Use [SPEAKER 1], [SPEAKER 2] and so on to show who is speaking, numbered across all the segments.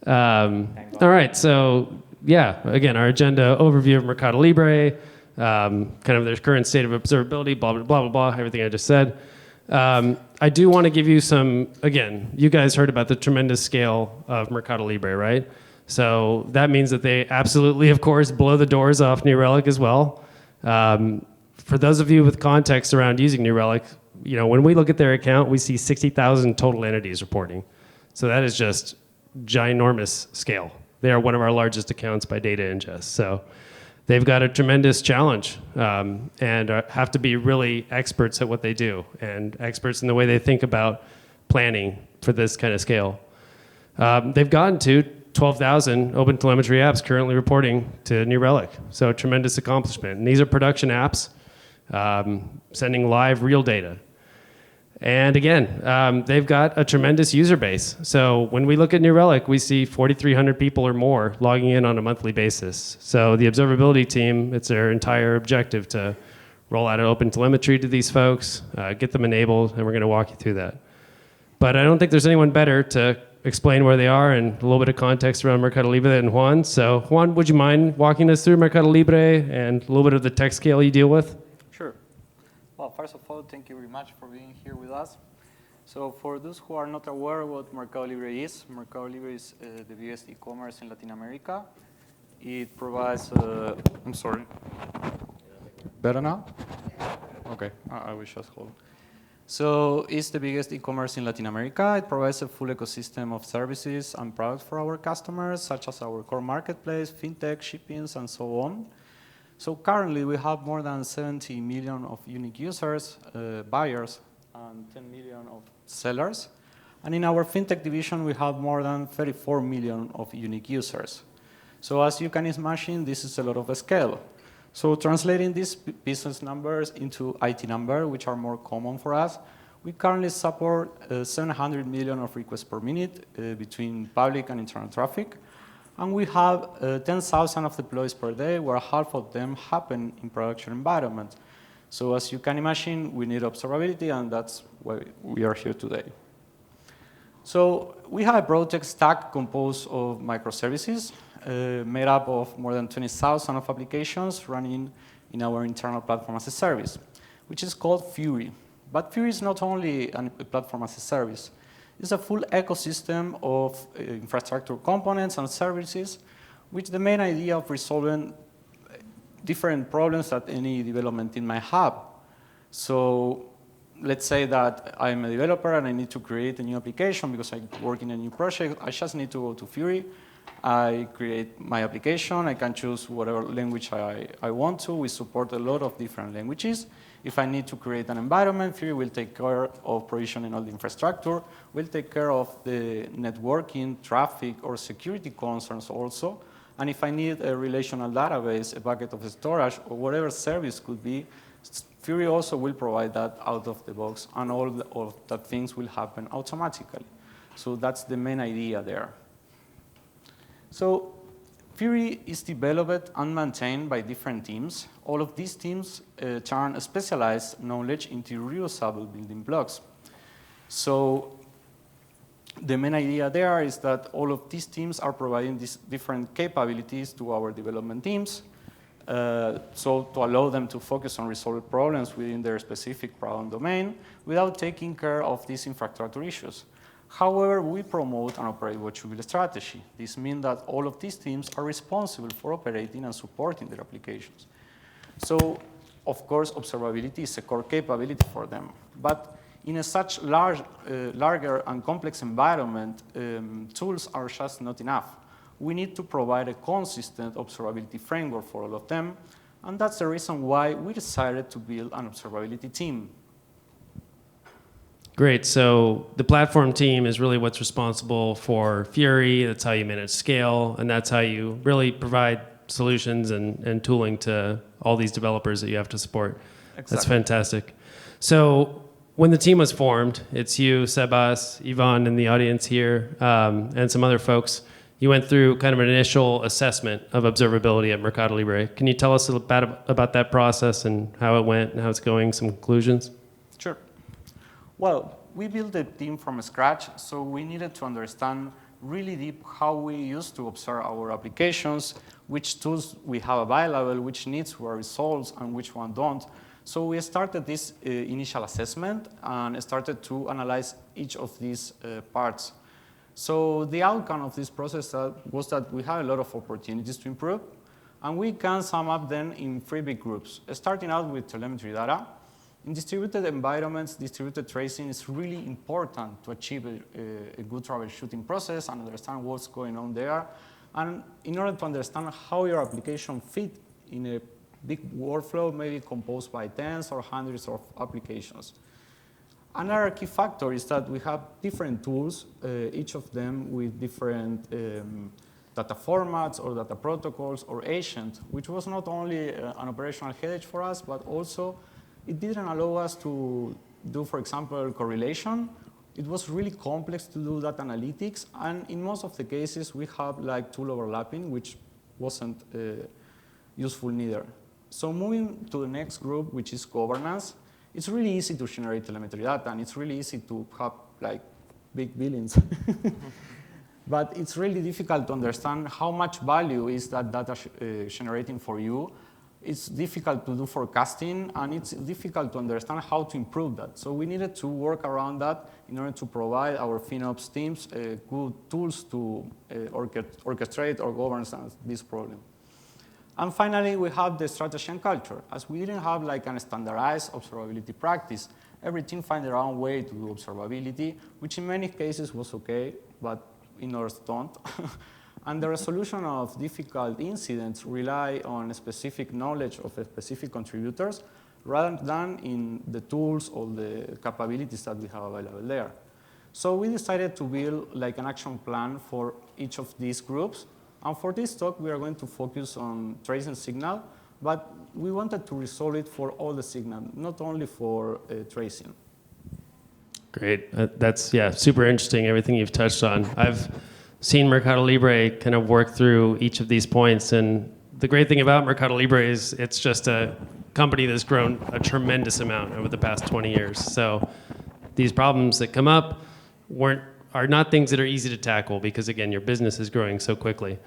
[SPEAKER 1] All right, so yeah, again, our agenda overview of Mercado Libre, kind of their current state of observability, blah, blah, blah, blah, blah, everything I just said. I do want to give you some, again, you guys heard about the tremendous scale of Mercado Libre, right? So that means that they absolutely, of course, blow the doors off New Relic as well. For those of you with context around using New Relic, when we look at their account, we see 60,000 total entities reporting. So that is just ginormous scale. They are one of our largest accounts by data ingest. So they've got a tremendous challenge and have to be really experts at what they do and experts in the way they think about planning for this kind of scale. They've gotten to 12,000 OpenTelemetry apps currently reporting to New Relic. So a tremendous accomplishment. And these are production apps sending live real data. And again, they've got a tremendous user base. So when we look at New Relic, we see 4,300 people or more logging in on a monthly basis. So the observability team, it's their entire objective to roll out an OpenTelemetry to these folks, get them enabled, and we're going to walk you through that. But I don't think there's anyone better to explain where they are and a little bit of context around Mercado Libre than Juan. So Juan, would you mind walking us through Mercado Libre and a little bit of the tech scale you deal with?
[SPEAKER 2] Sure. Well, first of all, thank you very much for being here with us. So for those who are not aware what Mercado Libre is the biggest e-commerce in Latin America. It provides, I'm sorry. Better now? Okay, I will just hold. So it's the biggest e-commerce in Latin America. It provides a full ecosystem of services and products for our customers, such as our core marketplace, fintech, shippings, and so on. So currently, we have more than 70 million of unique users, buyers, and 10 million of sellers. And in our fintech division, we have more than 34 million of unique users. So as you can imagine, this is a lot of scale. So translating these business numbers into IT numbers, which are more common for us, we currently support 700 million of requests per minute between public and internal traffic. And we have 10,000 of deploys per day, where half of them happen in production environment. So as you can imagine, we need observability, and that's why we are here today. So we have a broad tech stack composed of microservices, made up of more than 20,000 of applications running in our internal platform as a service, which is called Fury. But Fury is not only a platform as a service. It's a full ecosystem of infrastructure components and services, with the main idea of resolving different problems that any development team might have. So let's say that I'm a developer and I need to create a new application because I work in a new project. I just need to go to Fury. I create my application. I can choose whatever language I want to. We support a lot of different languages. If I need to create an environment, Fury will take care of provisioning all the infrastructure, will take care of the networking, traffic, or security concerns also. And if I need a relational database, a bucket of storage, or whatever service could be, Fury also will provide that out of the box, and all of that things will happen automatically. So that's the main idea there. So Fury is developed and maintained by different teams. All of these teams turn specialized knowledge into reusable building blocks. So the main idea there is that all of these teams are providing these different capabilities to our development teams, so to allow them to focus on resolving problems within their specific problem domain without taking care of these infrastructure issues. However, we promote an operate what you will strategy. This means that all of these teams are responsible for operating and supporting their applications. So, of course, observability is a core capability for them. But in a such larger and complex environment, tools are just not enough. We need to provide a consistent observability framework for all of them. And that's the reason why we decided to build an observability team.
[SPEAKER 1] Great. So the platform team is really what's responsible for Fury. That's how you manage scale, and that's how you really provide solutions and tooling to all these developers that you have to support. Exactly. That's fantastic. So when the team was formed, it's you, Sebas, Ivan in the audience here, and some other folks. You went through kind of an initial assessment of observability at Mercado Libre. Can you tell us a little bit about that process and how it went and how it's going, some conclusions?
[SPEAKER 2] Sure. Well, we built a team from scratch, so we needed to understand really deep how we used to observe our applications, which tools we have available, which needs were resolved, and which one don't. So we started this initial assessment and started to analyze each of these parts. So the outcome of this process was that we had a lot of opportunities to improve, and we can sum up them in 3 big groups. Starting out with telemetry data. In distributed environments, distributed tracing is really important to achieve a good troubleshooting process and understand what's going on there. And in order to understand how your application fit in a big workflow, maybe composed by tens or hundreds of applications. Another key factor is that we have different tools, each of them with different data formats or data protocols or agents, which was not only an operational headache for us, but also it didn't allow us to do, for example, correlation. It was really complex to do that analytics, and in most of the cases, we have like tool overlapping, which wasn't useful neither. So moving to the next group, which is governance, it's really easy to generate telemetry data, and it's really easy to have like big billings. But it's really difficult to understand how much value is that data generating for you. It's difficult to do forecasting, and it's difficult to understand how to improve that. So we needed to work around that in order to provide our FinOps teams good tools to orchestrate or govern this problem. And finally, we have the strategy and culture. As we didn't have like a standardized observability practice, every team find their own way to do observability, which in many cases was okay, but in others don't. And the resolution of difficult incidents rely on a specific knowledge of specific contributors rather than in the tools or the capabilities that we have available there. So we decided to build like an action plan for each of these groups. And for this talk, we are going to focus on tracing signal, but we wanted to resolve it for all the signal, not only for tracing.
[SPEAKER 1] Great. That's, yeah, super interesting, everything you've touched on. I've seen Mercado Libre kind of work through each of these points, and the great thing about Mercado Libre is it's just a company that's grown a tremendous amount over the past 20 years. So these problems that come up are not things that are easy to tackle because, again, your business is growing so quickly.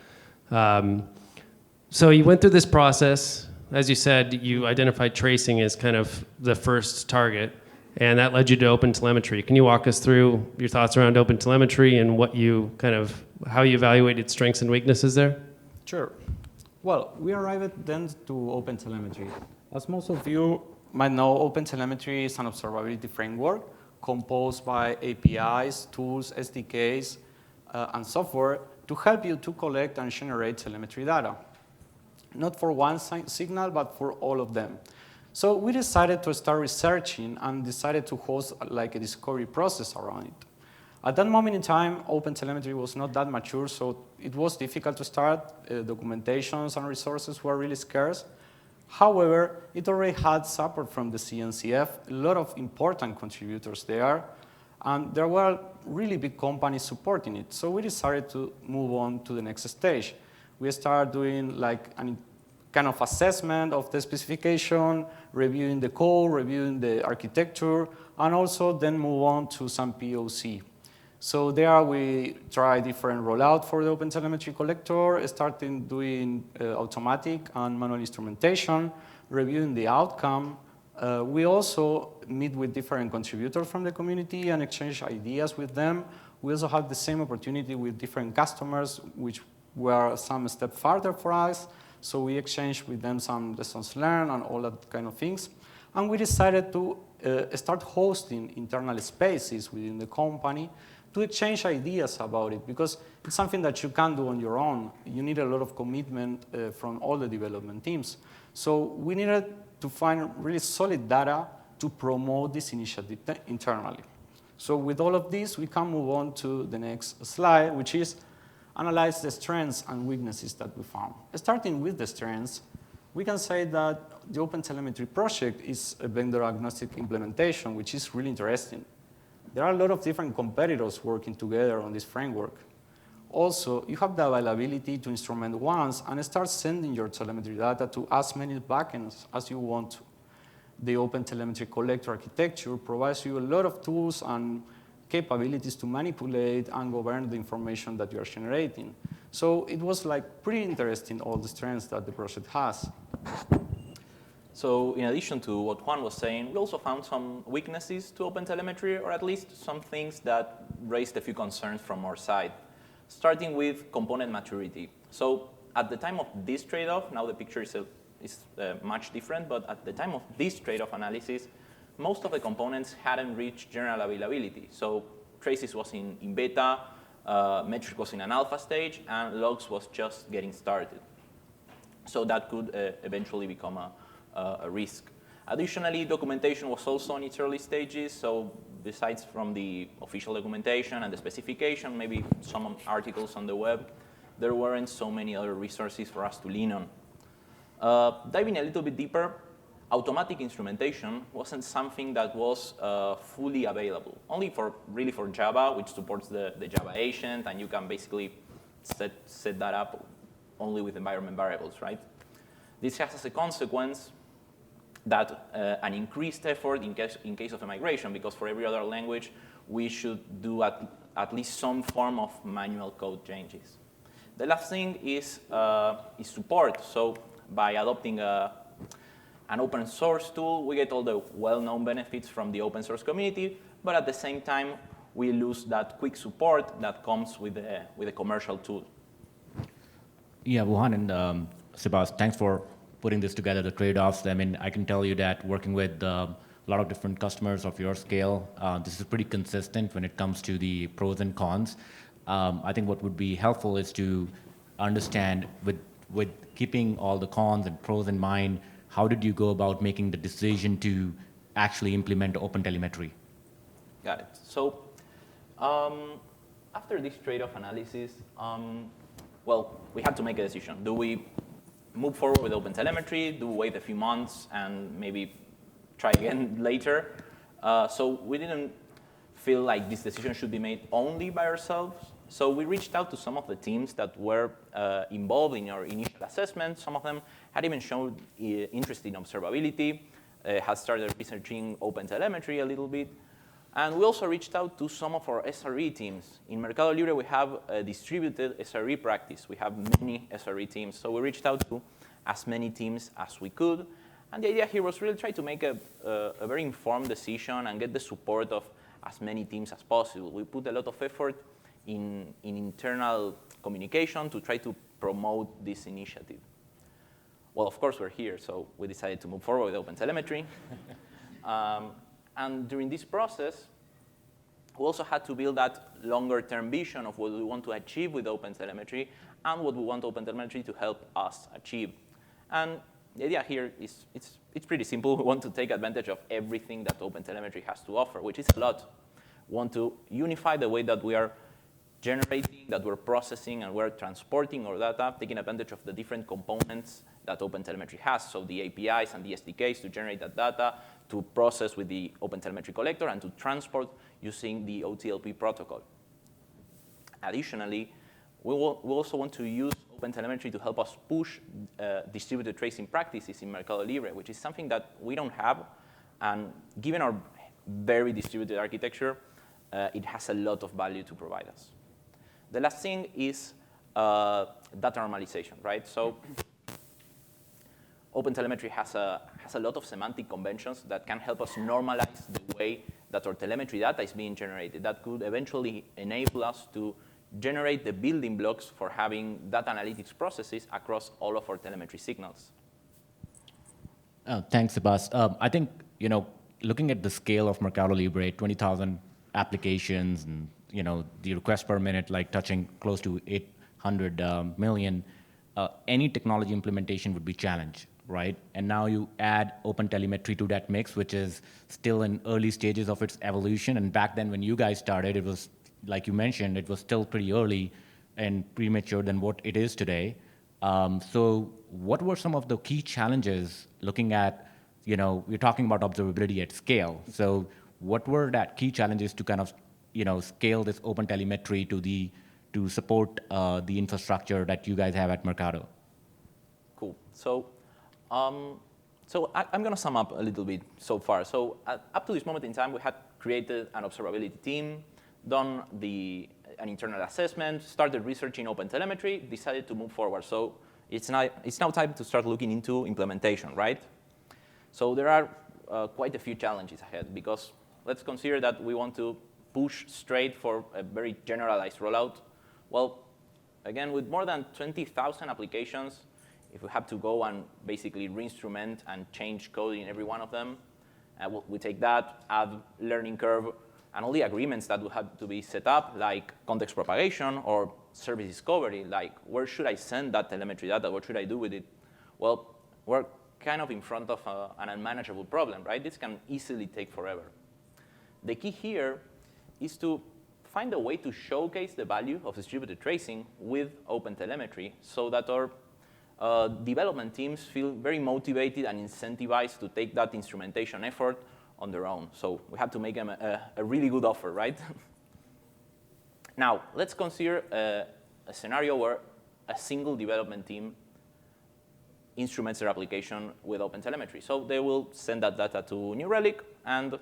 [SPEAKER 1] So you went through this process. As you said, you identified tracing as kind of the first target, and that led you to OpenTelemetry. Can you walk us through your thoughts around OpenTelemetry and how you evaluated strengths and weaknesses there?
[SPEAKER 2] Sure. Well, we arrived then to OpenTelemetry. As most of you might know, OpenTelemetry is an observability framework composed by APIs, tools, SDKs, and software to help you to collect and generate telemetry data. Not for one signal, but for all of them. So we decided to start researching and decided to host like a discovery process around it. At that moment in time, OpenTelemetry was not that mature, so it was difficult to start. Documentations and resources were really scarce. However, it already had support from the CNCF, a lot of important contributors there, and there were really big companies supporting it. So we decided to move on to the next stage. We started doing like a kind of assessment of the specification, reviewing the code, reviewing the architecture, and also then move on to some POC. So there we try different rollout for the OpenTelemetry collector, starting doing automatic and manual instrumentation, reviewing the outcome. We also meet with different contributors from the community and exchange ideas with them. We also have the same opportunity with different customers, which were some step farther for us. So we exchanged with them some lessons learned and all that kind of things. And we decided to start hosting internal spaces within the company to exchange ideas about it, because it's something that you can't do on your own. You need a lot of commitment from all the development teams. So we needed to find really solid data to promote this initiative internally. So with all of this, we can move on to the next slide, which is analyze the strengths and weaknesses that we found. Starting with the strengths, we can say that the OpenTelemetry project is a vendor-agnostic implementation, which is really interesting. There are a lot of different competitors working together on this framework. Also, you have the availability to instrument once and start sending your telemetry data to as many backends as you want to. The OpenTelemetry collector architecture provides you a lot of tools and capabilities to manipulate and govern the information that you are generating. So it was like pretty interesting, all the strengths that the project has.
[SPEAKER 3] So in addition to what Juan was saying, we also found some weaknesses to OpenTelemetry, or at least some things that raised a few concerns from our side, starting with component maturity. So at the time of this trade-off, now the picture is much different, but at the time of this trade-off analysis, most of the components hadn't reached general availability. So Traces was in beta, Metric was in an alpha stage, and Logs was just getting started. So that could eventually become a risk. Additionally, documentation was also in its early stages, so besides from the official documentation and the specification, maybe some articles on the web, there weren't so many other resources for us to lean on. Diving a little bit deeper, automatic instrumentation wasn't something that was fully available, only really for Java, which supports the Java agent, and you can basically set that up only with environment variables, right? This has as a consequence that an increased effort in case of a migration, because for every other language, we should do at least some form of manual code changes. The last thing is support. So by adopting an open source tool, we get all the well-known benefits from the open source community, but at the same time, we lose that quick support that comes with a commercial tool.
[SPEAKER 4] Yeah, Wuhan and Sebas, thanks for putting this together, the trade-offs. I mean, I can tell you that working with a lot of different customers of your scale, this is pretty consistent when it comes to the pros and cons. I think what would be helpful is to understand, with keeping all the cons and pros in mind, how did you go about making the decision to actually implement OpenTelemetry?
[SPEAKER 3] Got it. So after this trade-off analysis, well, we had to make a decision. Do we move forward with OpenTelemetry? Do we wait a few months and maybe try again later? So we didn't feel like this decision should be made only by ourselves. So we reached out to some of the teams that were involved in our initial assessment. Some of them had even shown interest in observability, had started researching OpenTelemetry a little bit. And we also reached out to some of our SRE teams. In Mercado Libre, we have a distributed SRE practice. We have many SRE teams. So we reached out to as many teams as we could. And the idea here was really try to make a very informed decision and get the support of as many teams as possible. We put a lot of effort in internal communication to try to promote this initiative. Well, of course, we're here, so we decided to move forward with OpenTelemetry. And during this process, we also had to build that longer-term vision of what we want to achieve with OpenTelemetry and what we want OpenTelemetry to help us achieve. And the idea here is it's pretty simple. We want to take advantage of everything that OpenTelemetry has to offer, which is a lot. We want to unify the way that we are generating, that we're processing, and we're transporting our data, taking advantage of the different components that OpenTelemetry has, so the APIs and the SDKs to generate that data, to process with the OpenTelemetry collector, and to transport using the OTLP protocol. Additionally, we also want to use OpenTelemetry to help us push distributed tracing practices in Mercado Libre, which is something that we don't have. And given our very distributed architecture, it has a lot of value to provide us. The last thing is data normalization, right? So OpenTelemetry has a lot of semantic conventions that can help us normalize the way that our telemetry data is being generated. That could eventually enable us to generate the building blocks for having data analytics processes across all of our telemetry signals.
[SPEAKER 4] Thanks, Sebas. I think, looking at the scale of Mercado Libre, 20,000 applications, and the requests per minute, like touching close to 800 million, any technology implementation would be challenged, right? And now you add OpenTelemetry to that mix, which is still in early stages of its evolution. And back then, when you guys started, it was, like you mentioned, it was still pretty early and premature than what it is today. So what were some of the key challenges looking at, we're talking about observability at scale. So what were that key challenges to kind of, scale this OpenTelemetry to support the infrastructure that you guys have at Mercado?
[SPEAKER 3] Cool. So I'm going to sum up a little bit so far. So up to this moment in time, we had created an observability team. done an internal assessment, started researching OpenTelemetry, decided to move forward. So it's now time to start looking into implementation, right? So there are quite a few challenges ahead, because let's consider that we want to push straight for a very generalized rollout. Well, again, with more than 20,000 applications, if we have to go and basically re-instrument and change code in every one of them, we take that, add learning curve, and all the agreements that will have to be set up, like context propagation or service discovery, like where should I send that telemetry data? What should I do with it? Well, we're kind of in front of an unmanageable problem, right? This can easily take forever. The key here is to find a way to showcase the value of distributed tracing with OpenTelemetry so that our development teams feel very motivated and incentivized to take that instrumentation effort on their own. So we have to make them a really good offer, right? Now, let's consider a scenario where a single development team instruments their application with OpenTelemetry. So they will send that data to New Relic, and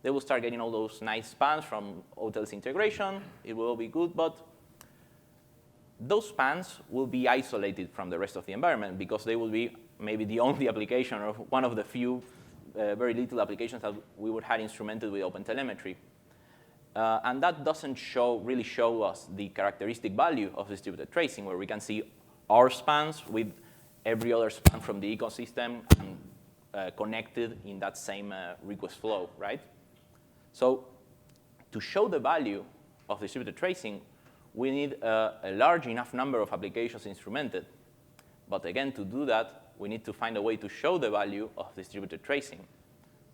[SPEAKER 3] they will start getting all those nice spans from OTel's integration. It will all be good, but those spans will be isolated from the rest of the environment because they will be maybe the only application or one of the few very little applications that we would have instrumented with OpenTelemetry. And that doesn't really show us the characteristic value of distributed tracing, where we can see our spans with every other span from the ecosystem and connected in that same request flow, right? So to show the value of distributed tracing, we need a large enough number of applications instrumented. But again, to do that, we need to find a way to show the value of distributed tracing.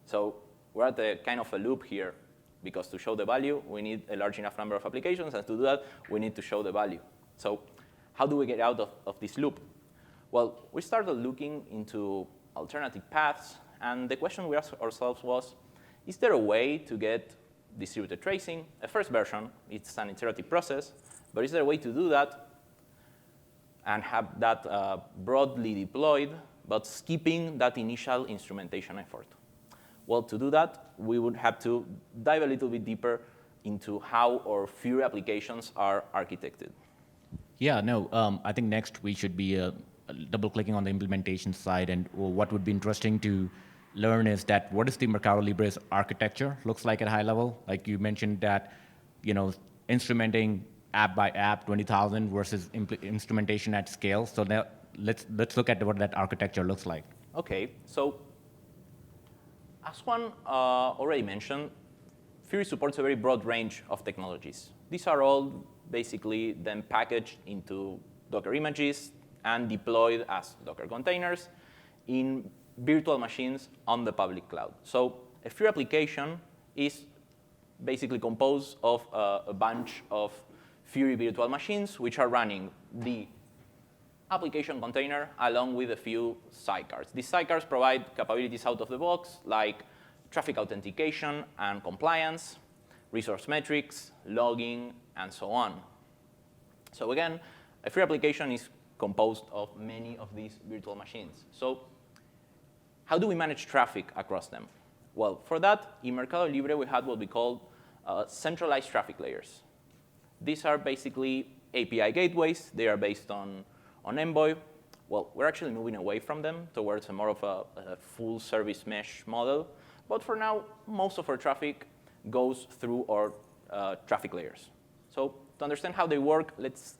[SPEAKER 3] So we're at a kind of a loop here, because to show the value, we need a large enough number of applications, and to do that, we need to show the value. So how do we get out of this loop? Well, we started looking into alternative paths, and the question we asked ourselves was, is there a way to get distributed tracing? A first version, it's an iterative process, but is there a way to do that and have that broadly deployed, but skipping that initial instrumentation effort? Well, to do that, we would have to dive a little bit deeper into how our Fury applications are architected.
[SPEAKER 4] Yeah, no, I think next we should be double-clicking on the implementation side, and what would be interesting to learn is that what is the Mercado Libre's architecture looks like at a high level. Like you mentioned that, instrumenting app by app, 20,000 versus instrumentation at scale. So now let's look at what that architecture looks like.
[SPEAKER 3] Okay, so as Juan already mentioned, Fury supports a very broad range of technologies. These are all basically then packaged into Docker images and deployed as Docker containers in virtual machines on the public cloud. So a Fury application is basically composed of a bunch of Fury virtual machines which are running the application container along with a few sidecars. These sidecars provide capabilities out of the box like traffic authentication and compliance, resource metrics, logging, and so on. So again, a Fury application is composed of many of these virtual machines. So how do we manage traffic across them? Well, for that, in Mercado Libre, we had what we call centralized traffic layers. These are basically API gateways. They are based on Envoy. Well, we're actually moving away from them towards more of a full service mesh model. But for now, most of our traffic goes through our traffic layers. So to understand how they work, let's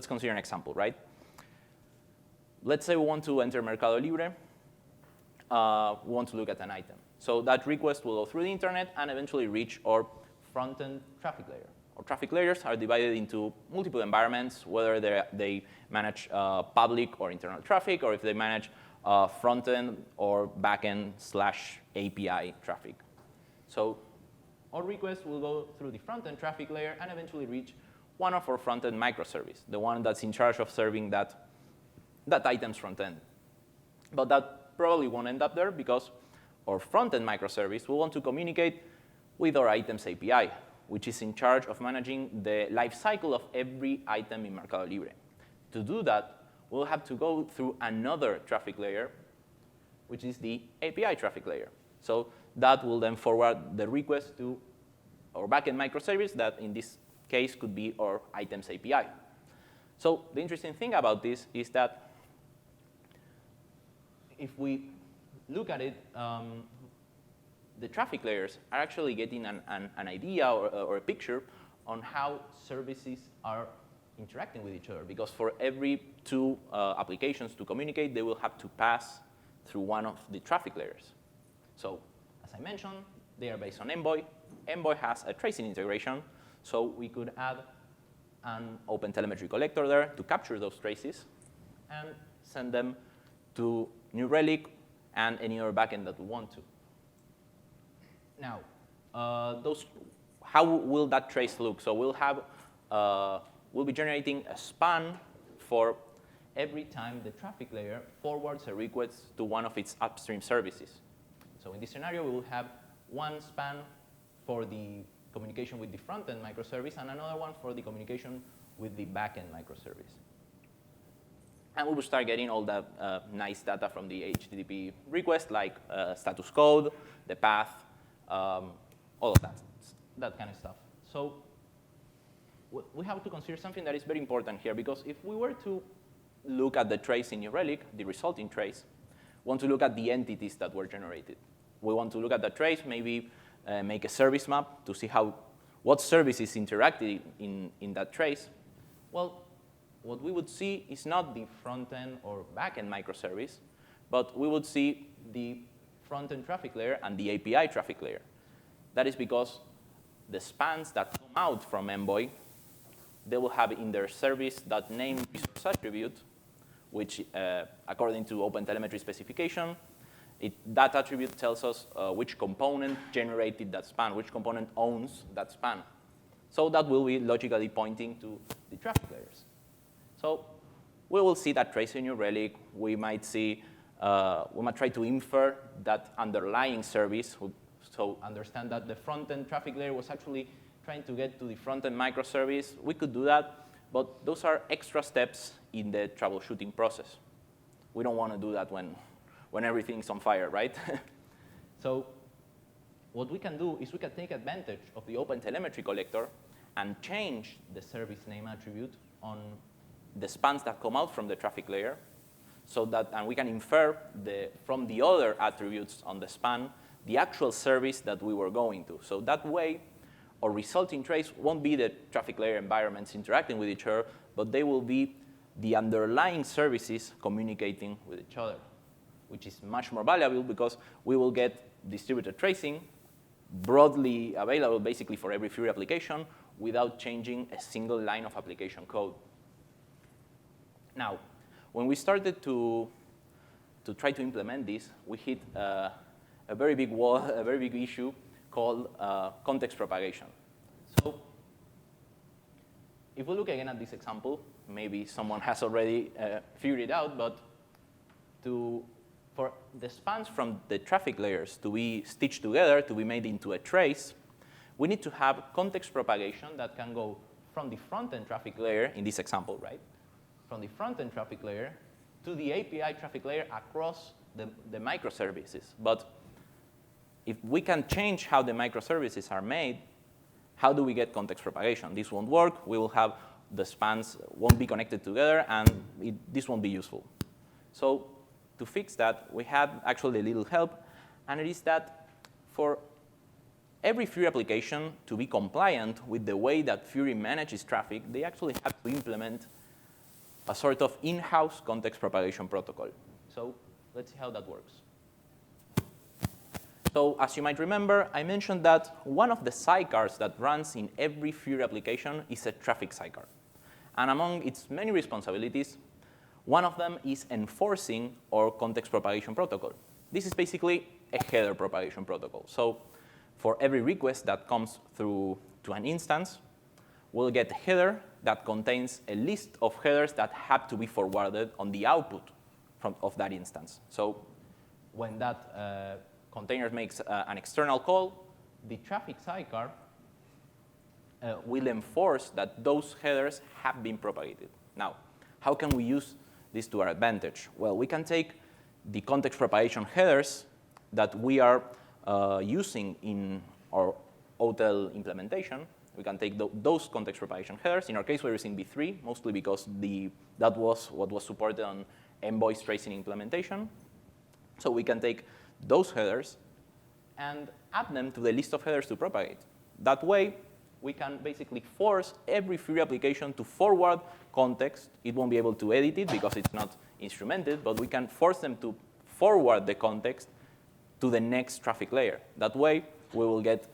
[SPEAKER 3] consider an example, right? Let's say we want to enter Mercado Libre. We want to look at an item. So that request will go through the internet and eventually reach our front-end traffic layer. Our traffic layers are divided into multiple environments, whether they manage public or internal traffic, or if they manage front-end or back-end / API traffic. So our request will go through the front-end traffic layer and eventually reach one of our front-end microservices, the one that's in charge of serving that item's front-end. But that probably won't end up there because our front-end microservice will want to communicate with our items API, which is in charge of managing the life cycle of every item in Mercado Libre. To do that, we'll have to go through another traffic layer, which is the API traffic layer. So that will then forward the request to our backend microservice that in this case could be our items API. So the interesting thing about this is that if we look at it, the traffic layers are actually getting an idea or a picture on how services are interacting with each other. Because for every two applications to communicate, they will have to pass through one of the traffic layers. So as I mentioned, they are based on Envoy. Envoy has a tracing integration, so we could add an OpenTelemetry collector there to capture those traces and send them to New Relic and any other backend that we want to. Now, how will that trace look? So we'll be generating a span for every time the traffic layer forwards a request to one of its upstream services. So in this scenario, we will have one span for the communication with the front-end microservice and another one for the communication with the back-end microservice. And we will start getting all the nice data from the HTTP request, like status code, the path, all of that kind of stuff. So we have to consider something that is very important here, because if we were to look at the trace in New Relic, the resulting trace, we want to look at the entities that were generated. We want to look at the trace, maybe make a service map to see what services interacted in that trace. Well, what we would see is not the front-end or back-end microservice, but we would see the front-end traffic layer and the API traffic layer. That is because the spans that come out from Envoy, they will have in their service.name resource attribute, which according to OpenTelemetry specification, that attribute tells us which component generated that span, which component owns that span. So that will be logically pointing to the traffic layers. So we will see that trace in New Relic. We might try to infer that underlying service. So understand that the front-end traffic layer was actually trying to get to the front-end microservice. We could do that, but those are extra steps in the troubleshooting process. We don't want to do that when everything's on fire, right? So what we can do is we can take advantage of the OpenTelemetry collector and change the service name attribute on the spans that come out from the traffic layer, and we can infer from the other attributes on the span the actual service that we were going to. So that way, our resulting trace won't be the traffic layer environments interacting with each other, but they will be the underlying services communicating with each other, which is much more valuable because we will get distributed tracing broadly available basically for every Fury application without changing a single line of application code. Now, when we started to try to implement this, we hit a very big wall, a very big issue called context propagation. So if we look again at this example, maybe someone has already figured it out, but for the spans from the traffic layers to be stitched together, to be made into a trace, we need to have context propagation that can go from the front-end traffic layer, in this example, right? From the front-end traffic layer to the API traffic layer across the microservices. But if we can change how the microservices are made, how do we get context propagation? This won't work. We will have the spans won't be connected together, and this won't be useful. So to fix that, we had actually a little help, and it is that for every Fury application to be compliant with the way that Fury manages traffic, they actually have to implement a sort of in-house context propagation protocol. So let's see how that works. So as you might remember, I mentioned that one of the sidecars that runs in every Fury application is a traffic sidecar. And among its many responsibilities, one of them is enforcing our context propagation protocol. This is basically a header propagation protocol. So for every request that comes through to an instance, we'll get a header that contains a list of headers that have to be forwarded on the output of that instance. So when that container makes an external call, the traffic sidecar will enforce that those headers have been propagated. Now, how can we use this to our advantage? Well, we can take the context propagation headers that we are using in our OTel implementation. We can take those context propagation headers. In our case, we're using v3, mostly because that was what was supported on Envoy tracing implementation. So we can take those headers and add them to the list of headers to propagate. That way, we can basically force every free application to forward context. It won't be able to edit it because it's not instrumented, but we can force them to forward the context to the next traffic layer. That way, we will get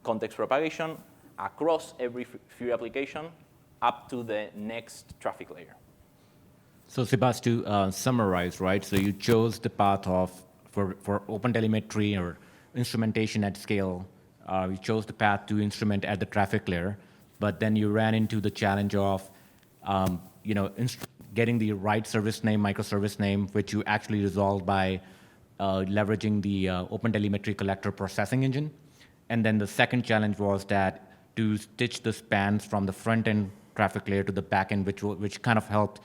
[SPEAKER 3] context propagation across every free application up to the next traffic layer.
[SPEAKER 4] So Sebas, to summarize, right? So you chose the path of, for OpenTelemetry or instrumentation at scale, you chose the path to instrument at the traffic layer, but then you ran into the challenge of getting the right service name, microservice name, which you actually resolved by leveraging the OpenTelemetry collector processing engine. And then the second challenge was that to stitch the spans from the front-end traffic layer to the back-end, which kind of helped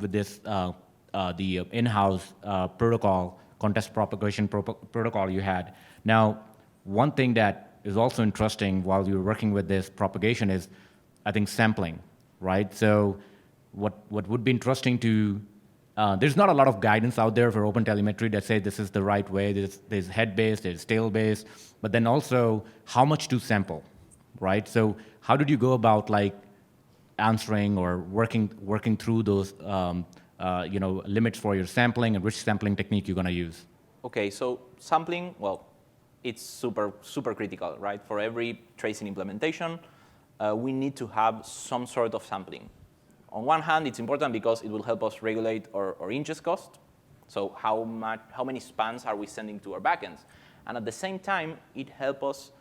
[SPEAKER 4] with this, the in-house protocol, context propagation protocol you had. Now, one thing that is also interesting while you're working with this propagation is, I think, sampling, right? So what would be interesting to, there's not a lot of guidance out there for OpenTelemetry that say this is the right way. There's head-based, there's tail-based, but then also how much to sample, right? So how did you go about answering or working through those limits for your sampling and which sampling technique you're going to use?
[SPEAKER 3] Okay, so sampling, well, it's super critical, right? For every tracing implementation, we need to have some sort of sampling. On one hand, it's important because it will help us regulate our ingest cost. So how many spans are we sending to our backends? And at the same time, it helps us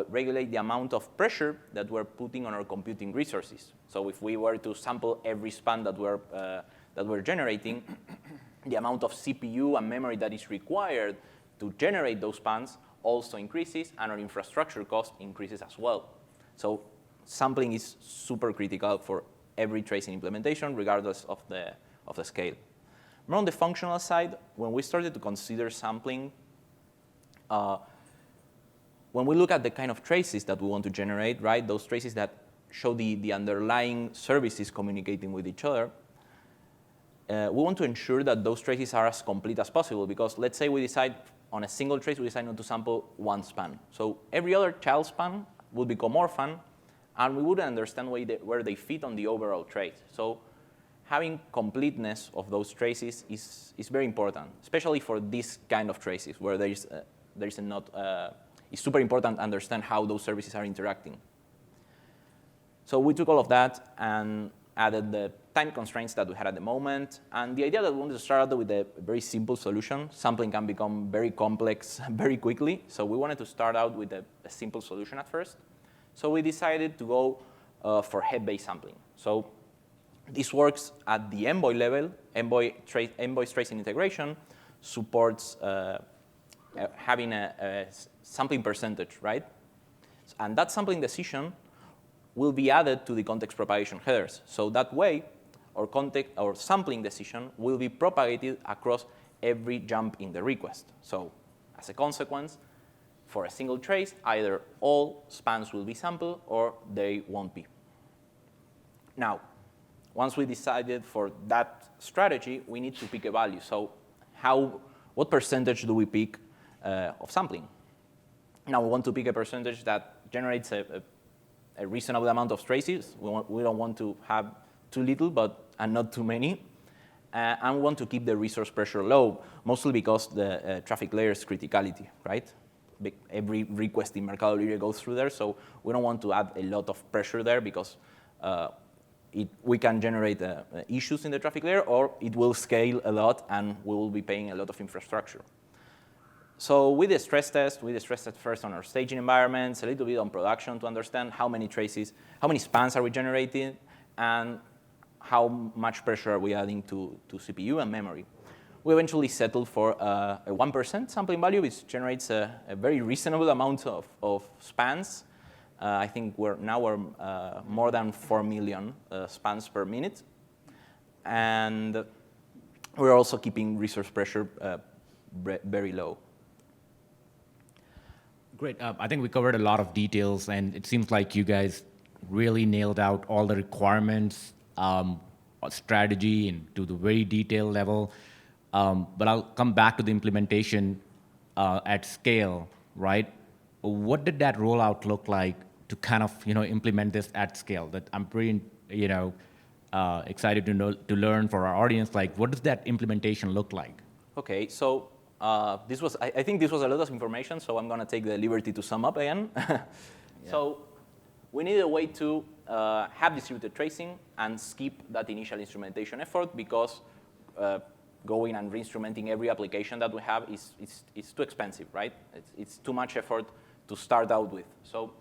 [SPEAKER 3] regulate the amount of pressure that we're putting on our computing resources. So if we were to sample every span that we're generating, the amount of CPU and memory that is required to generate those spans also increases, and our infrastructure cost increases as well. So sampling is super critical for every tracing implementation, regardless of the scale. More on the functional side, when we started to consider sampling, when we look at the kind of traces that we want to generate, right, those traces that show the underlying services communicating with each other, we want to ensure that those traces are as complete as possible, because let's say we decide on a single trace, we decide not to sample one span. So every other child span would become orphan, and we wouldn't understand where they fit on the overall trace. So having completeness of those traces is very important, especially for this kind of traces where it's super important to understand how those services are interacting. So we took all of that and added the time constraints that we had at the moment. And the idea that we wanted to start out with a very simple solution. Sampling can become very complex very quickly. So we wanted to start out with a simple solution at first. So we decided to go for head-based sampling. So this works at the Envoy level. Envoy's tracing integration supports having a sampling percentage, right? And that sampling decision will be added to the context propagation headers. So that way, our sampling decision will be propagated across every jump in the request. So as a consequence, for a single trace, either all spans will be sampled or they won't be. Now, once we decided for that strategy, we need to pick a value. So what percentage do we pick of sampling? Now, we want to pick a percentage that generates a reasonable amount of traces. We don't want to have too little, and not too many. And we want to keep the resource pressure low, mostly because the traffic layer's criticality, right? Every request in Mercado Libre goes through there, so we don't want to add a lot of pressure there because we can generate issues in the traffic layer, or it will scale a lot and we will be paying a lot of infrastructure. So we did stress test first on our staging environments, a little bit on production to understand how many traces, how many spans are we generating, and how much pressure are we adding to CPU and memory. We eventually settled for a 1% sampling value, which generates a very reasonable amount of spans. I think we're more than 4 million spans per minute. And we're also keeping resource pressure very low.
[SPEAKER 4] Great. I think we covered a lot of details, and it seems like you guys really nailed out all the requirements, strategy, and to the very detailed level. But I'll come back to the implementation at scale, right? What did that rollout look like to kind of implement this at scale? That I'm pretty excited to learn for our audience. Like, what does that implementation look like?
[SPEAKER 3] Okay, so I think this was a lot of information, so I'm going to take the liberty to sum up again. So we needed a way to have distributed tracing and skip that initial instrumentation effort, because going and re-instrumenting every application that we have is too expensive, right? It's too much effort to start out with. So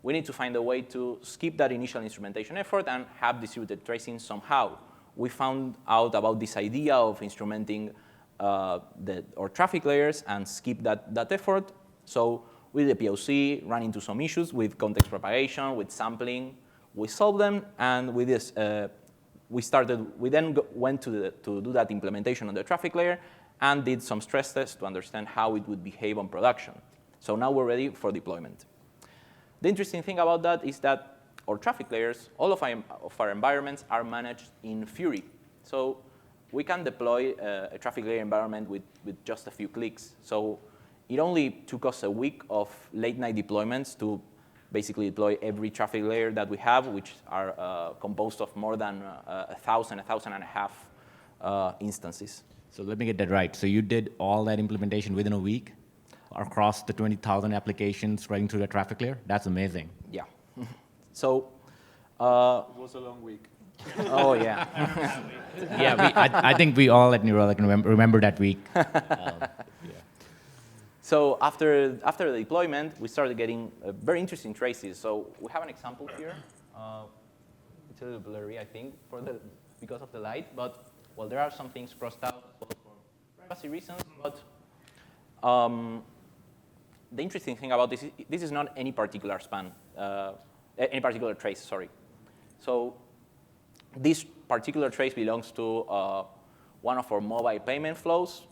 [SPEAKER 3] we need to find a way to skip that initial instrumentation effort and have distributed tracing somehow. We found out about this idea of instrumenting our traffic layers and skip that effort. So with the POC, ran into some issues with context propagation, with sampling. We solved them, and with this, we then went to do that implementation on the traffic layer and did some stress tests to understand how it would behave on production. So now we're ready for deployment. The interesting thing about that is that our traffic layers, all of our environments are managed in Fury. So we can deploy a traffic layer environment with just a few clicks. So it only took us a week of late-night deployments to basically deploy every traffic layer that we have, which are composed of more than 1,500 instances.
[SPEAKER 4] So let me get that right. So you did all that implementation within a week across the 20,000 applications running through the traffic layer? That's amazing.
[SPEAKER 3] Yeah. So
[SPEAKER 2] It was a long week.
[SPEAKER 3] oh, yeah.
[SPEAKER 4] Yeah, I think we all at New Relic remember that week.
[SPEAKER 3] So after the deployment, we started getting very interesting traces. So we have an example here. It's a little blurry, I think, because of the light. But, well, there are some things crossed out as well for privacy reasons. But the interesting thing about this is not any particular any particular trace, sorry. So this particular trace belongs to one of our mobile payment flows,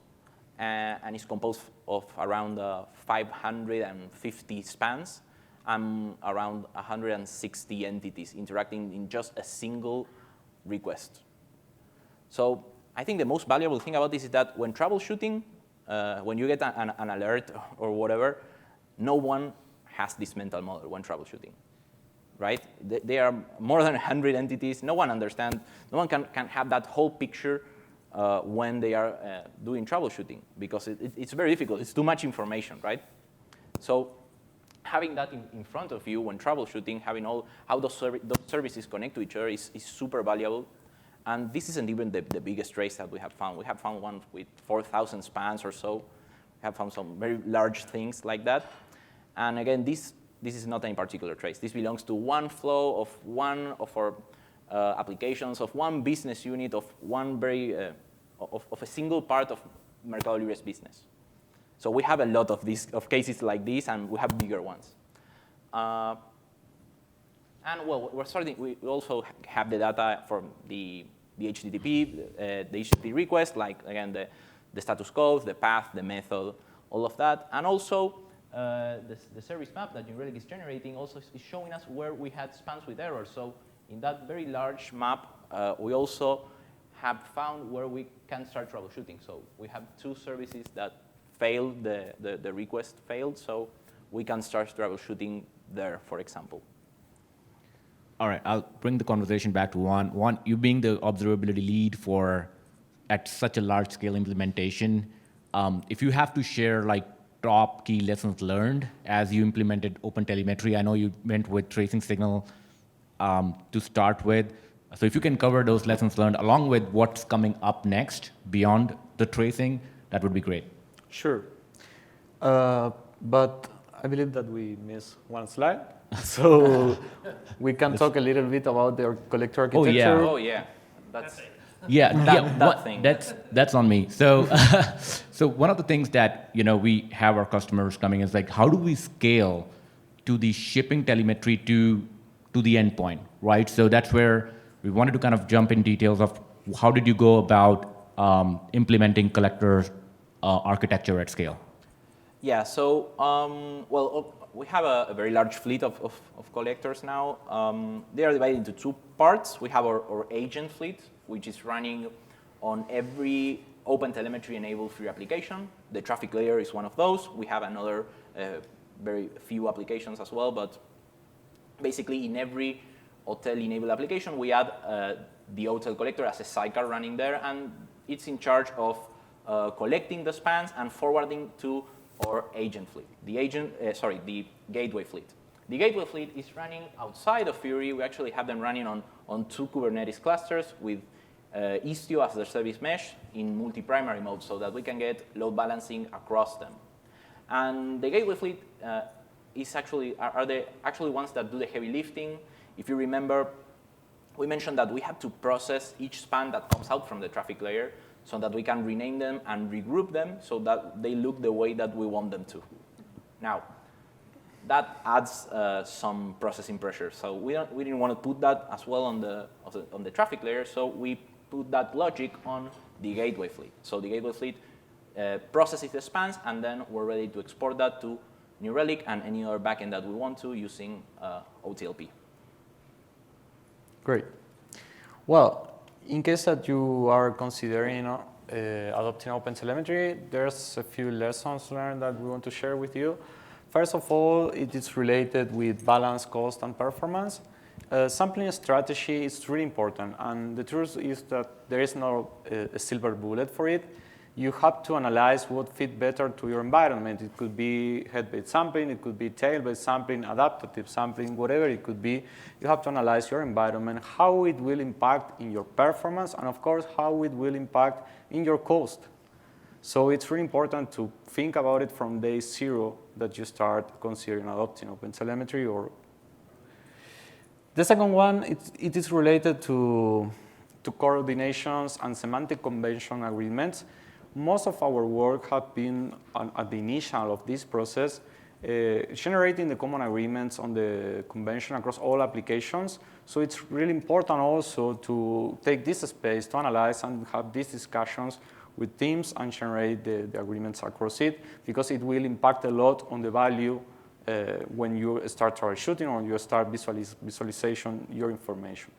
[SPEAKER 3] and is composed of around 550 spans and around 160 entities interacting in just a single request. So I think the most valuable thing about this is that when troubleshooting, when you get an alert or whatever, no one has this mental model when troubleshooting, right? There are more than 100 entities. No one understands. No one can have that whole picture when they are doing troubleshooting, because it's very difficult. It's too much information, right? So having that in front of you when troubleshooting, having how those services connect to each other is super valuable. And this isn't even the biggest trace that we have found. We have found one with 4,000 spans or so. We have found some very large things like that. And again, this is not any particular trace. This belongs to one flow of one of our applications, of one business unit, of one of a single part of Mercado Libre's business. So we have a lot of cases like this, and we have bigger ones. And well, we also have the data from the HTTP request, like again the status code, the path, the method, all of that, and also the service map that New Relic is generating also is showing us where we had spans with errors. So in that very large map, we also have found where we can start troubleshooting. So we have 2 services that failed, the request failed, so we can start troubleshooting there, for example.
[SPEAKER 4] All right, I'll bring the conversation back to Juan. Juan, you being the observability lead at such a large scale implementation, if you have to share like top key lessons learned as you implemented OpenTelemetry, I know you went with tracing signal to start with. So if you can cover those lessons learned along with what's coming up next beyond the tracing, that would be great.
[SPEAKER 2] Sure. But I believe that we missed one slide. So we can talk a little bit about the collector architecture.
[SPEAKER 3] Oh, yeah. That's
[SPEAKER 4] That
[SPEAKER 3] thing.
[SPEAKER 4] That's on me. So, so one of the things that we have our customers coming is like, how do we scale to the shipping telemetry to the endpoint, right? So that's where we wanted to kind of jump in details of how did you go about implementing collector architecture at scale?
[SPEAKER 3] Yeah, so, we have a very large fleet of collectors now. They are divided into two parts. We have our agent fleet, which is running on every OpenTelemetry enabled free application. The traffic layer is one of those. We have another very few applications as well, but basically in every OTel enabled application, we add the OTel collector as a sidecar running there, and it's in charge of collecting the spans and forwarding to our agent fleet. The gateway fleet. The gateway fleet is running outside of Fury. We actually have them running on two Kubernetes clusters with Istio as their service mesh in multi-primary mode so that we can get load balancing across them. And the gateway fleet are the actually ones that do the heavy lifting. If you remember, we mentioned that we have to process each span that comes out from the traffic layer so that we can rename them and regroup them so that they look the way that we want them to. Now, that adds some processing pressure. So we didn't want to put that as well on the traffic layer, so we put that logic on the gateway fleet. So the gateway fleet processes the spans, and then we're ready to export that to New Relic and any other backend that we want to using OTLP.
[SPEAKER 2] Great. Well, in case that you are considering adopting OpenTelemetry, there's a few lessons learned that we want to share with you. First of all, it is related with balance, cost, and performance. Sampling strategy is really important, and the truth is that there is no a silver bullet for it. You have to analyze what fits better to your environment. It could be head-based sampling, it could be tail-based sampling, adaptive sampling, whatever it could be. You have to analyze your environment, how it will impact in your performance, and of course, how it will impact in your cost. So it's really important to think about it from day zero that you start considering adopting OpenTelemetry. Or the second one, it is related to coordinations and semantic convention agreements. Most of our work has been at the initial of this process, generating the common agreements on the convention across all applications. So it's really important also to take this space to analyze and have these discussions with teams and generate the agreements across it, because it will impact a lot on the value when you start troubleshooting or you start visualization your information.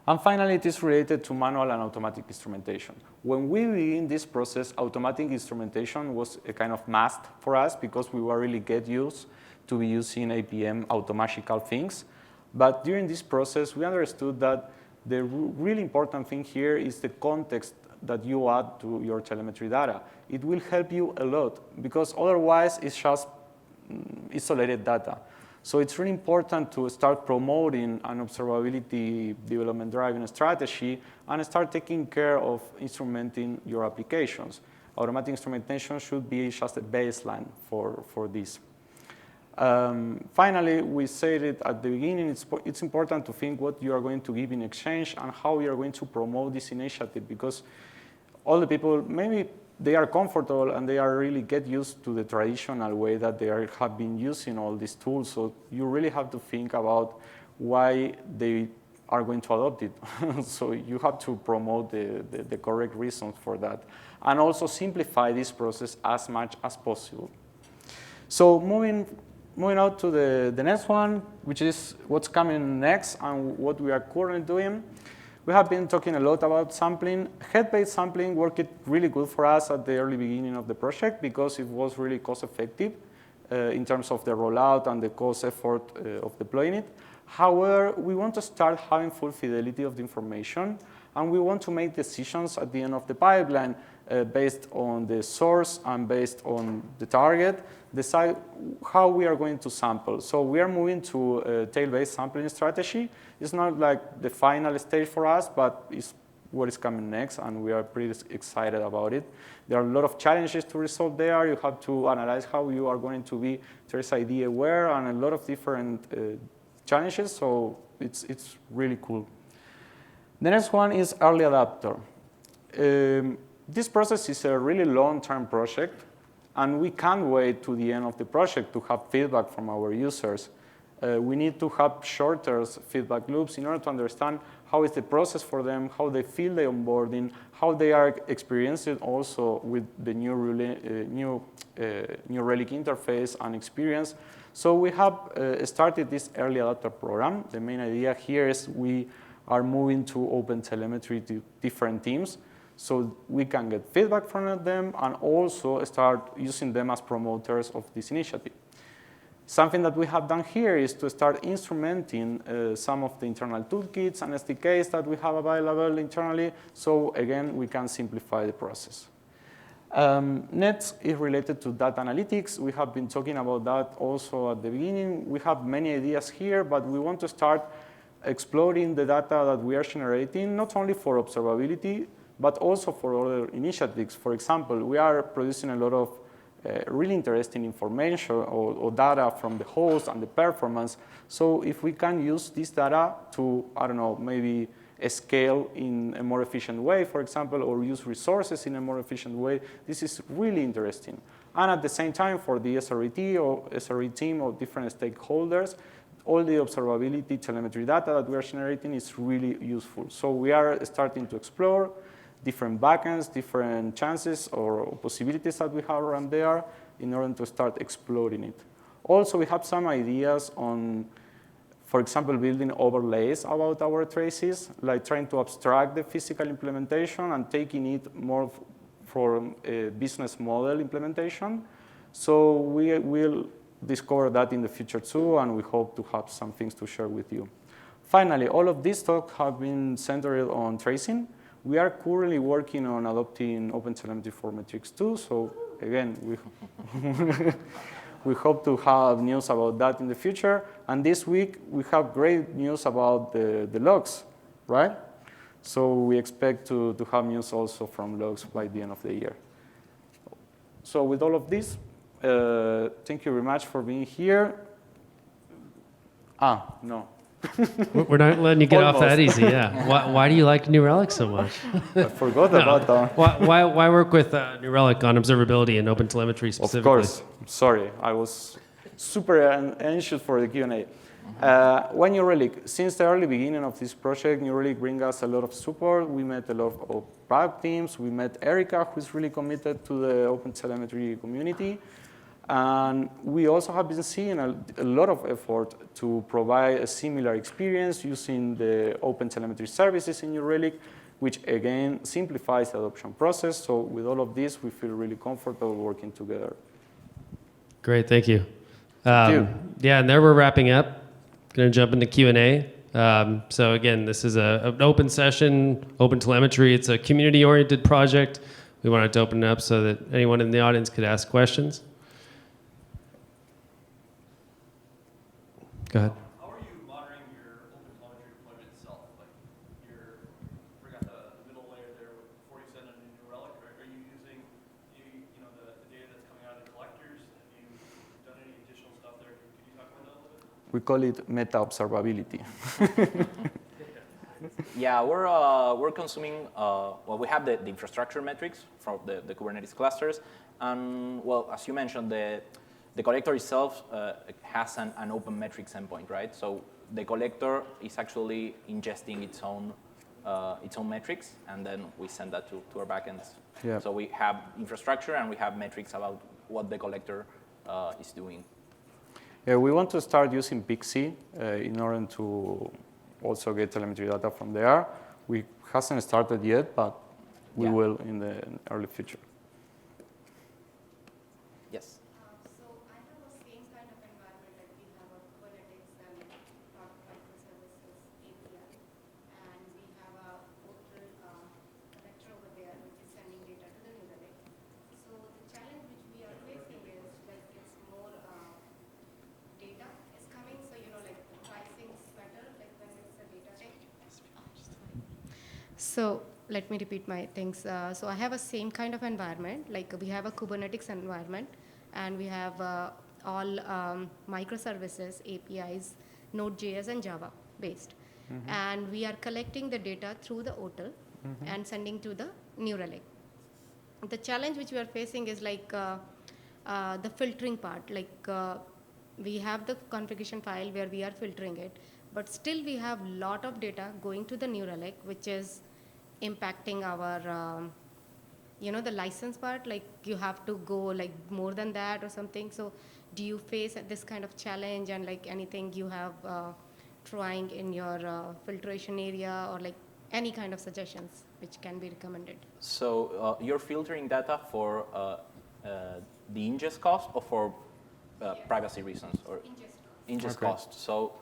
[SPEAKER 2] And finally, it is related to manual and automatic instrumentation. When we begin this process, automatic instrumentation was a kind of must for us because we were really get used to be using APM automagical things. But during this process, we understood that the really important thing here is the context that you add to your telemetry data. It will help you a lot because otherwise it's just isolated data. So it's really important to start promoting an observability development driving strategy and start taking care of instrumenting your applications. Automatic instrumentation should be just a baseline for this. Finally, we said it at the beginning, it's important to think what you are going to give in exchange and how you are going to promote this initiative, because all the people, maybe they are comfortable and they are really get used to the traditional way that they have been using all these tools. So you really have to think about why they are going to adopt it. So you have to promote the correct reasons for that. And also simplify this process as much as possible. So moving on to the next one, which is what's coming next and what we are currently doing. We have been talking a lot about sampling. Head-based sampling worked really good for us at the early beginning of the project because it was really cost-effective in terms of the rollout and the cost effort of deploying it. However, we want to start having full fidelity of the information, and we want to make decisions at the end of the pipeline based on the source and based on the target, decide how we are going to sample. So we are moving to a tail-based sampling strategy. It's not like the final stage for us, but it's what is coming next, and we are pretty excited about it. There are a lot of challenges to resolve there. You have to analyze how you are going to be Trace ID aware and a lot of different challenges, so it's really cool. The next one is early adapter. This process is a really long-term project, and we can't wait to the end of the project to have feedback from our users. We need to have shorter feedback loops in order to understand how is the process for them, how they feel the onboarding, how they are experiencing also with the new Relic interface and experience. So we have started this early adopter program. The main idea here is we are moving to OpenTelemetry to different teams, so we can get feedback from them and also start using them as promoters of this initiative. Something that we have done here is to start instrumenting some of the internal toolkits and SDKs that we have available internally, so again, we can simplify the process. Next is related to data analytics. We have been talking about that also at the beginning. We have many ideas here, but we want to start exploring the data that we are generating, not only for observability, but also for other initiatives. For example, we are producing a lot of really interesting information or data from the host and the performance. So if we can use this data to, I don't know, maybe scale in a more efficient way, for example, or use resources in a more efficient way, this is really interesting. And at the same time, for the SRE or SRE team or different stakeholders, all the observability telemetry data that we are generating is really useful. So we are starting to explore different backends, different chances or possibilities that we have around there in order to start exploring it. Also, we have some ideas on, for example, building overlays about our traces, like trying to abstract the physical implementation and taking it more for a business model implementation. So we will discover that in the future too, and we hope to have some things to share with you. Finally, all of these talks have been centered on tracing. We are currently working on adopting OpenTelemetry for metrics too, so again, we hope to have news about that in the future. And this week, we have great news about the logs, right? So we expect to have news also from logs by the end of the year. So with all of this, thank you very much for being here. No.
[SPEAKER 1] We're not letting you get off that
[SPEAKER 2] Almost.
[SPEAKER 1] easy, yeah. Why do you like New Relic so much?
[SPEAKER 2] I forgot about that.
[SPEAKER 1] Why work with New Relic on observability and OpenTelemetry specifically?
[SPEAKER 2] Of course. Sorry, I was super anxious for the Q&A. When New Relic, since the early beginning of this project, New Relic brings us a lot of support. We met a lot of product teams. We met Erica, who's really committed to the OpenTelemetry community. And we also have been seeing a lot of effort to provide a similar experience using the OpenTelemetry services in New Relic, which again simplifies the adoption process. So with all of this, we feel really comfortable working together.
[SPEAKER 1] Great, thank you.
[SPEAKER 2] Thank you.
[SPEAKER 1] Yeah, and there we're wrapping up. Going to jump into Q&A. So again, this is an open session, OpenTelemetry. It's a community-oriented project. We wanted to open it up so that anyone in the audience could ask questions. Go ahead.
[SPEAKER 5] How are you monitoring your OpenTelemetry deployment itself? Like, we got the middle layer there before you send a New Relic. Are you using the data that's coming out of the collectors? Have you done any additional stuff there? Could you talk about that a little bit?
[SPEAKER 2] We call it meta observability.
[SPEAKER 3] Yeah, we're consuming, we have the infrastructure metrics from the Kubernetes clusters. And, well, as you mentioned, the collector itself has an open metrics endpoint, right? So the collector is actually ingesting its own metrics, and then we send that to our backends.
[SPEAKER 2] Yeah.
[SPEAKER 3] So we have infrastructure, and we have metrics about what the collector is doing.
[SPEAKER 2] Yeah, we want to start using Pixie in order to also get telemetry data from there. We hasn't started yet, but we will in the early future.
[SPEAKER 3] Yes.
[SPEAKER 6] So I have the same kind of environment that we have a Kubernetes and microservices API, and we have a OTel connector over there which is sending data to the New Relic. So the challenge which we are facing is like it's more data is coming, so like the pricing is better like when it's a data thing. So let me repeat my things. So I have a same kind of environment, like we have a Kubernetes environment, and we have all microservices, APIs, Node.js and Java based. Mm-hmm. And we are collecting the data through the OTel and sending to the New Relic. The challenge which we are facing is like the filtering part. Like we have the configuration file where we are filtering it, but still we have lot of data going to the New Relic, which is impacting our, the license part, like you have to go like more than that or something. So do you face this kind of challenge, and like anything you have trying in your filtration area, or like any kind of suggestions which can be recommended?
[SPEAKER 3] So you're filtering data for the ingest cost or for privacy reasons or ingest cost. So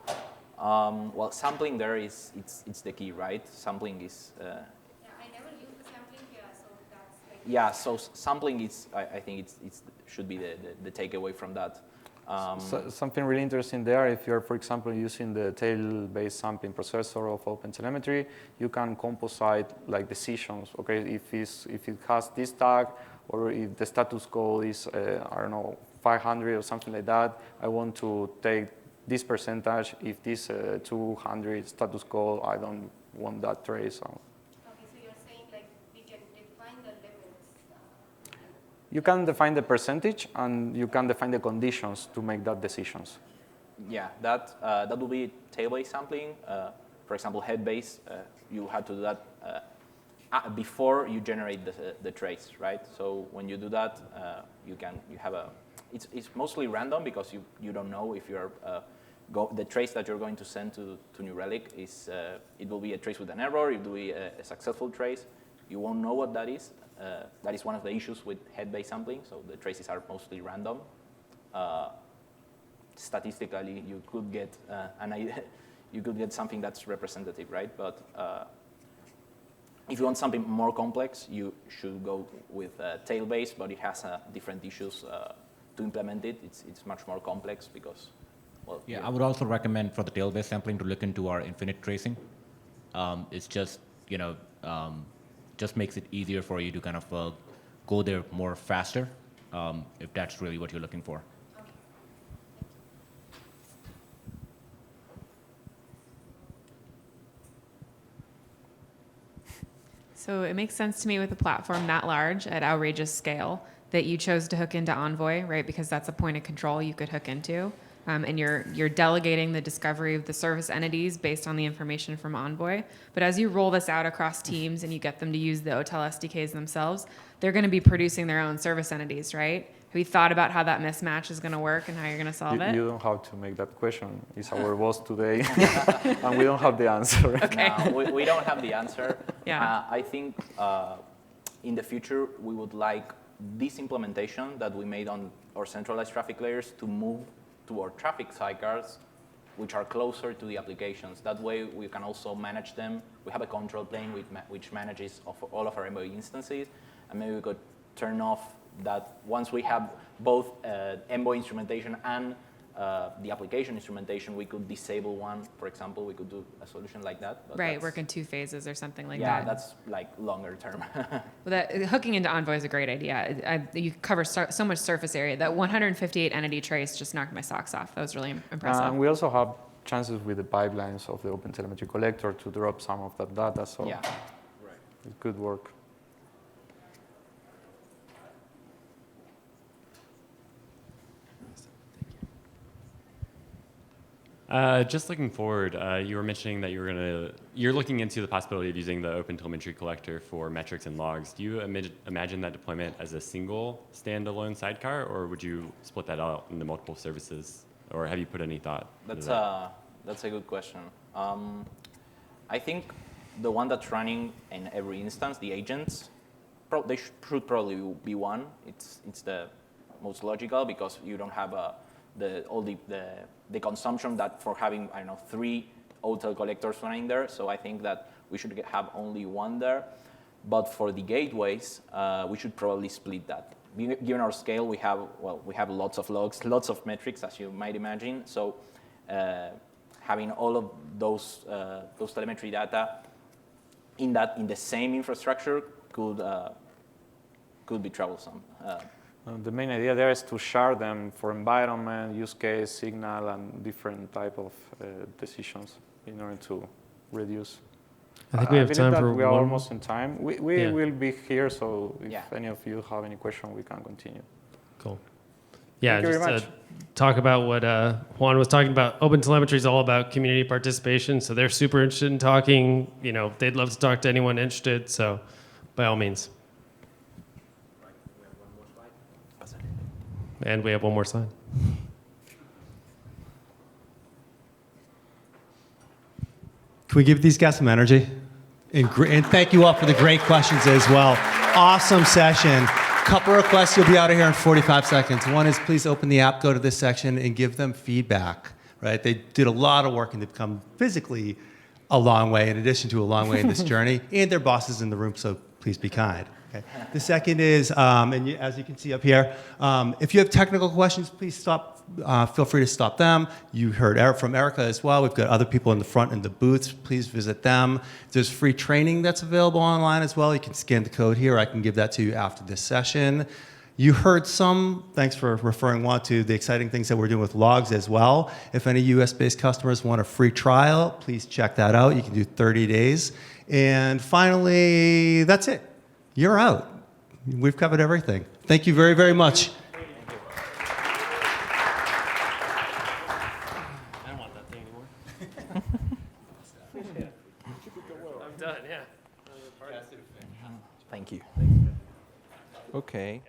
[SPEAKER 3] well, sampling there is it's the key, right? Sampling is.
[SPEAKER 6] Yeah, I never used the sampling here, so that's like.
[SPEAKER 3] Yeah, so sampling is I think it's should be the takeaway from that.
[SPEAKER 2] So, something really interesting there, if you're, for example, using the tail-based sampling processor of OpenTelemetry, you can composite like decisions. Okay, if it has this tag, or if the status code is I don't know 500 or something like that, I want to take this percentage. If this 200 status code, I don't want that trace.
[SPEAKER 6] Okay, so you're saying like we can define the limits.
[SPEAKER 2] You can define the percentage, and you can define the conditions to make that decisions.
[SPEAKER 3] Yeah, that will be tail-based sampling. For example, head-based, you had to do that before you generate the trace, right? So when you do that, you have a. It's mostly random because you don't know if you're the trace that you're going to send to New Relic is it will be a trace with an error, it will be a successful trace. You won't know what that is. That is one of the issues with head-based sampling. So the traces are mostly random. Statistically, you could get you could get something that's representative, right? But if you want something more complex, you should go with tail-based, but it has different issues to implement it. It's much more complex because, well.
[SPEAKER 4] Yeah, I would also recommend for the tail-based sampling to look into our infinite tracing. It's just, just makes it easier for you to kind of go there more faster, if that's really what you're looking for.
[SPEAKER 7] So it makes sense to me with a platform that large at outrageous scale that you chose to hook into Envoy, right? Because that's a point of control you could hook into. And you're delegating the discovery of the service entities based on the information from Envoy. But as you roll this out across teams and you get them to use the OTel SDKs themselves, they're going to be producing their own service entities, right? Have you thought about how that mismatch is going to work and how you're going to solve it?
[SPEAKER 2] You don't have to make that question. It's our boss today, and we don't have the answer.
[SPEAKER 7] Okay.
[SPEAKER 3] No, we don't have the answer.
[SPEAKER 7] Yeah.
[SPEAKER 3] I think in the future, we would like this implementation that we made on our centralized traffic layers to move to our traffic sidecars, which are closer to the applications. That way, we can also manage them. We have a control plane which manages all of our Envoy instances, and maybe we could turn off that once we have both Envoy instrumentation and the application instrumentation, we could disable one, for example. We could do a solution like that. But
[SPEAKER 7] Right, work in 2 phases or something like that.
[SPEAKER 3] Yeah, that's like longer term.
[SPEAKER 7] Well, hooking into Envoy is a great idea. You cover so much surface area. That 158 entity trace just knocked my socks off. That was really impressive.
[SPEAKER 2] And we also have chances with the pipelines of the OpenTelemetry collector to drop some of that data, so
[SPEAKER 3] Yeah.
[SPEAKER 2] it could work.
[SPEAKER 8] Just looking forward, you were mentioning that you're looking into the possibility of using the OpenTelemetry collector for metrics and logs. Do you imagine that deployment as a single standalone sidecar, or would you split that out into multiple services, or have you put any thought into that?
[SPEAKER 3] That's a good question. I think the one that's running in every instance, the agents, they should probably be one. It's the most logical because you don't have the consumption that for having, I don't know, 3 OTel collectors running there. So I think that we should have only one there. But for the gateways, we should probably split that. Given our scale, we have lots of logs, lots of metrics, as you might imagine. So having all of those telemetry data in the same infrastructure could be troublesome.
[SPEAKER 2] The main idea there is to share them for environment, use case, signal, and different type of decisions in order to reduce.
[SPEAKER 1] I think we have time for
[SPEAKER 2] we are
[SPEAKER 1] one.
[SPEAKER 2] almost in time. We
[SPEAKER 1] Yeah.
[SPEAKER 2] will be here, so if
[SPEAKER 3] Yeah.
[SPEAKER 2] any of you have any question, we can continue.
[SPEAKER 1] Cool. Yeah,
[SPEAKER 2] Thank you
[SPEAKER 1] just
[SPEAKER 2] very
[SPEAKER 1] to talk about what Juan was talking about. OpenTelemetry is all about community participation, so they're super interested in talking. You know, they'd love to talk to anyone interested, so by all means. And we have one more slide.
[SPEAKER 9] Can we give these guys some energy? And thank you all for the great questions as well. Awesome session. Couple requests, you'll be out of here in 45 seconds. One is please open the app, go to this section, and give them feedback, right? They did a lot of work and they've come physically a long way, in addition to a long way in this journey, and their bosses in the room, so please be kind. Okay. The second is, as you can see up here, if you have technical questions, please feel free to stop them. You heard from Erica as well. We've got other people in the front in the booths. Please visit them. There's free training that's available online as well. You can scan the code here. I can give that to you after this session. You heard thanks for referring Juan to the exciting things that we're doing with logs as well. If any US-based customers want a free trial, please check that out. You can do 30 days. And finally, that's it. You're out. We've covered everything. Thank you very, very much.
[SPEAKER 1] I don't want that thing anymore. I'm done, yeah.
[SPEAKER 3] Thank you. Okay.